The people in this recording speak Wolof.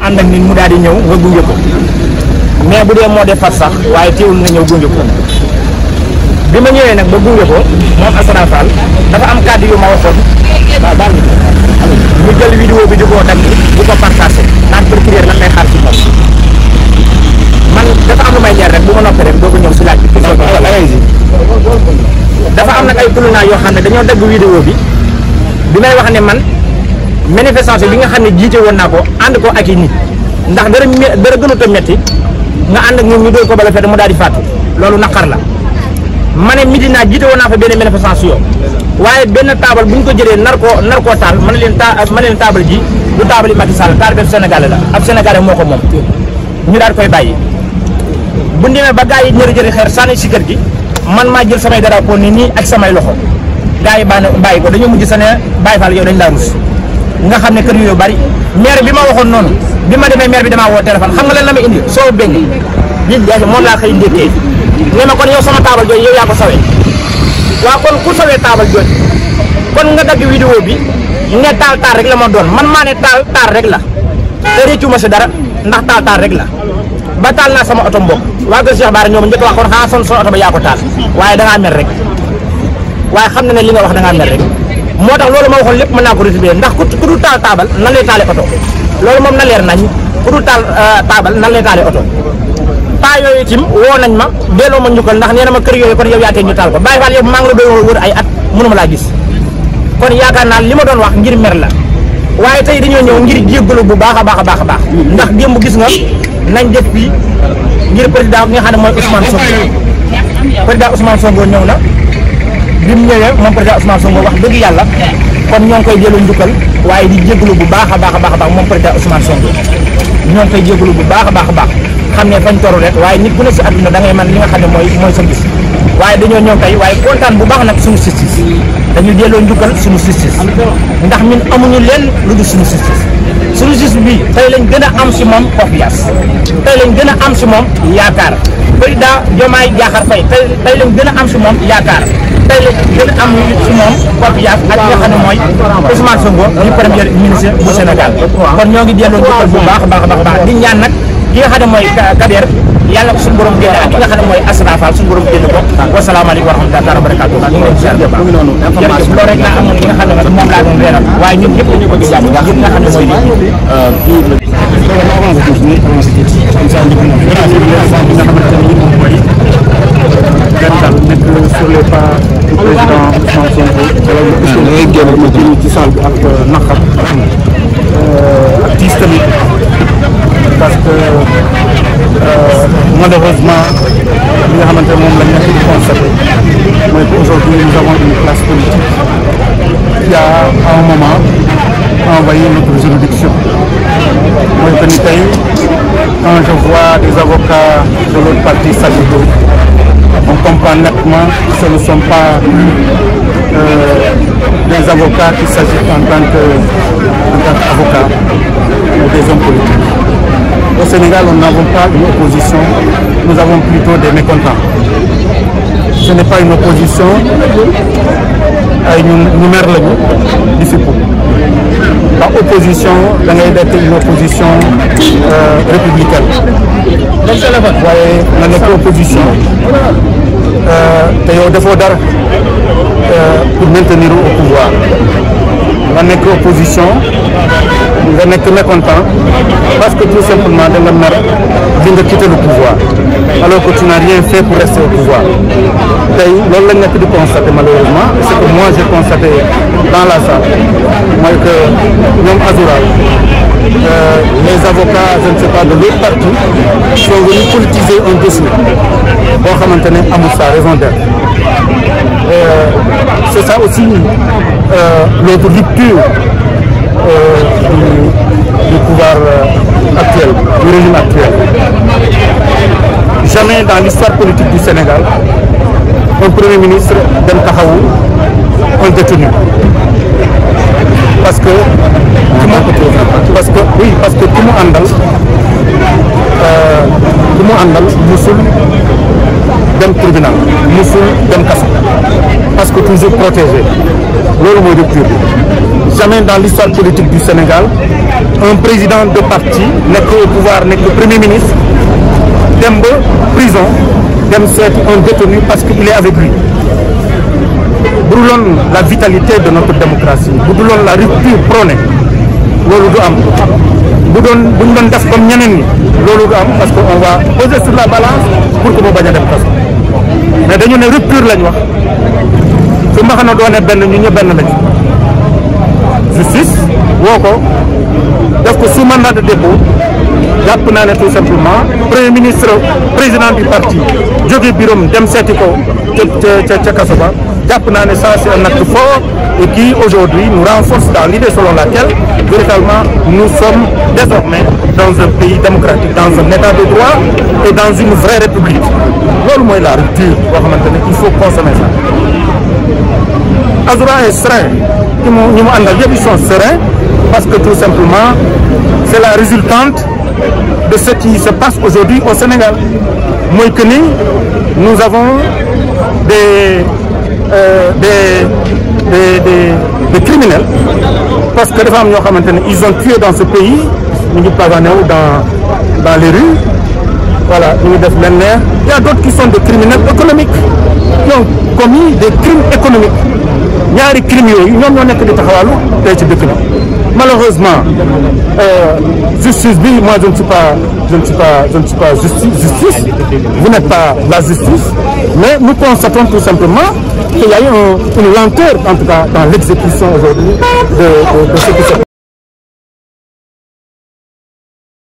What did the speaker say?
ànd ak nit mu daal di ñëw nga gunge ko mais bu dee moo defar sax waaye teewul na ñëw gunge ko bi ma ñëwee nag ba gunge ko moom Assane Fall dafa am kàddu yu ma waxoon ñu jël vidéo bi di ko dagg bu ko partagé naan procureur lan lay xaar ci moom man dafa am lu may ñeer rek bu ma noppee rek doo ko ñëw si laaj bi dafa am nag ay tulunaa yoo xam ne dañoo dagg vidéo bi may wax ne man manifestation bi nga xam ne jiite woon naa ko ànd ko ak i nit ndax dara gënut a metti nga ànd ak ñoom ñu doon ko bala fete mu daal di fàttu loolu naqar la ma ne Médina jiite woon naa fa benn manifestation waaye benn taabal bu ñu ko jëlee nar koo taal ma ne leen taabal ji du taabal yi Macky Sall taabal Sénégalais la ab Sénégalais moo ko moom ñu daal koy bàyyi bu ñu demee ba gars yi jëri xeer sànni si kër gi man maa jël samay drapeau ni nii ak samay loxo gars yi bàyyi ko dañoo mujj sa ne bàyyi Fall yow dañ laa rus nga xam ne kër yu bari maire bi ma waxoon noonu bi ma demee maire bi damaa woo téléphone xam nga lan la ma indi soo benn bi moom laa xëy ndékkee ne ma kon yow sama taabal jooju yow yaa ko sawee waaw kon ku sawee taabal jooju kon nga dagg vidéo bi ne taal rek la ma doon man maa ne taal rek la te réccu ma si dara ndax taal rek la ba taal naa sama oto mbokk waa kër Cheikh Bara ñoom njëkk wax kon xanaa son oto ba yaa ko taal waaye da ngaa mer rek waaye xam na ne li nga wax da ngaa mer rek moo tax loolu ma waxoon lépp mën naa ko récupérer ndax ku dul taal taabal nan lay taale oto loolu moom na leer nañ ku dul taal taabal nan lay taale oto paa yooyu tim woo nañ ma delloo ma njukkal ndax nee na ma kër yooyu kon yow yaa tee ñu taal ko Baye Fall yow maa ngi la doon wër ay at mënuma laa gis kon yaakaar naa li ma doon wax ngir mer la waaye tey dañoo ñëw ngir jéggalu bu baax a baax a baax a baax ndax démb gis nga nañ def fii ngir président bi nga xam ne mooy Ousmane Sonko président Ousmane Sonko ñëw na bi mu ñëwee moom président Ousmane Sonko wax dëgg yàlla kon ñoo ngi koy delloo njukkal waaye di jéggalu bu baax a baax a baax moom président Ousmane Sonko ñoo ngi koy jéggalu bu baax a baax xam ne fañ toru rek waaye nit ku ne si àdduna da ngay man li nga xam ne mooy sa bis waaye dañoo ñëw tey waaye kontaan bu baax nag suñu justice dañu delloo njukkal suñu justice ndax ñun amuñu leen lu dul suñu justice bi tey lañ gën a am si moom confiance tey lañ gën a am si moom yaakaar président Diomaye Diakhar Faye tey lañ gën a am si moom yaakaar tey lañ gën a am si moom confiance ak li nga xam ne mooy Ousmane Sonko ñu premier ministre bu Sénégal kon ñoo ngi delloo njukkal bu baax a baax di ñaan nag ki nga xam ne mooy Kader yàlla ko suñu borom génne ak ki nga xam ne mooy Assane Fall suñu borom génne ko wasalaamaaleykum wa rahmatulah wa barakatuh ñu ngi leen di ziar bu baax jërëjëf loolu rek laa amoon li nga xam ne moom laa doon leeral waaye ñun ñëpp dañu bëgg jàmm ndax li nga xam ne mooy nekk sur les pas du président Ousmane Sonko ma jël ci salle bi ak naqar ak tiis tamit parce que malheureusement li nga xamante ne moom la nekk di constater mooy que aujourd'hui nous avons une classe politique qui a à un moment envahi notre juridiction que ni tey quand je vois des avocats de l'autre parti s'agiter, on comprend nettement que ce ne sont pas des avocats qui s'agitent en tant qu'avocats, mais des hommes politiques. Au Sénégal, nous n'avons pas une opposition, nous avons plutôt des mécontents. Ce n'est pas une opposition ay ñu mer lañu di fippu la opposition da ngay nekk une opposition républicaine waaye nga nekk opposition te yow defoo dara pour maintenir au pouvoir nga nekk opposition nga nekk mécontent parce que tout simplement da nga mer di nga quitter le pouvoir alors que tu n'as rien fait pour rester au pouvoir tey loolu lañ nekk di constater malheureusement ce que moi j'ai constaté dans la salle mooy que ñoom Azoura les avocats je ne sais pas de l'autre parti sont venus politiser un dossier boo xamante ne amul sa raison d'être c'est ça aussi l'autre rupture du pouvoir actuel, du régime actuel. Jamais dans l'histoire politique du Sénégal, un premier ministre dem taxawu un détenu. Parce que ku mu àndal musul dem tribunal musul dem kaso parce que toujours protégé loolu mooy rupture bi. Jamais dans l'histoire politique du Sénégal un président de parti nekk au pouvoir nekk premier ministre dem ba prison dem seeti un détenu parce qu'il est avec lui. bu duloon la vitalité de notre démocratie bu duloon la rupture prônée loolu du am buñ doon def comme ñeneen ñi loolu du am parce que on va poser sur la balance pour que mu bañ a dem kaso mais dañu ne rupture lañ wax su ma xam ne doone benn ñu ñëpp benn lañ justice woo ko def ko sous mandat de dépôt jàpp naa ne tout simplement premier ministre président du parti jóge bureau dem seeti ko ca kaso ba jàpp naa ne ça c'est un acte fort et qui aujourd'hui nous renforce dans l'idée selon laquelle véritablement nous sommes désormais dans un pays démocratique, dans un état de droit et dans une vraie république. loolu mooy la rupture boo xamante ne il faut consommer ça. Azoura est serein ñi mu àndal yëpp ils sont sereins parce que tout simplement c'est la résultante de ce qui se passe aujourd'hui au Sénégal mooy que ni nous avons des criminels parce que dafa am ñoo xamante ne ils ont tué dans ce pays ñu ngi pavané wu dans les rues voilà ñu ngi def leen neex. Il y a d'autres qui sont des criminels économiques qui ont commis des crimes économiques ñaari crimes yooyu ñoom ñoo nekk di taxawalu tey ci dëkk bi malheureusement justice bi moi je ne suis pas justice vous n'êtes pas la justice mais nous constatons tout simplement qu'il y a eu une lenteur en tout cas dans l'exécution aujourd'hui de ce qui se passe.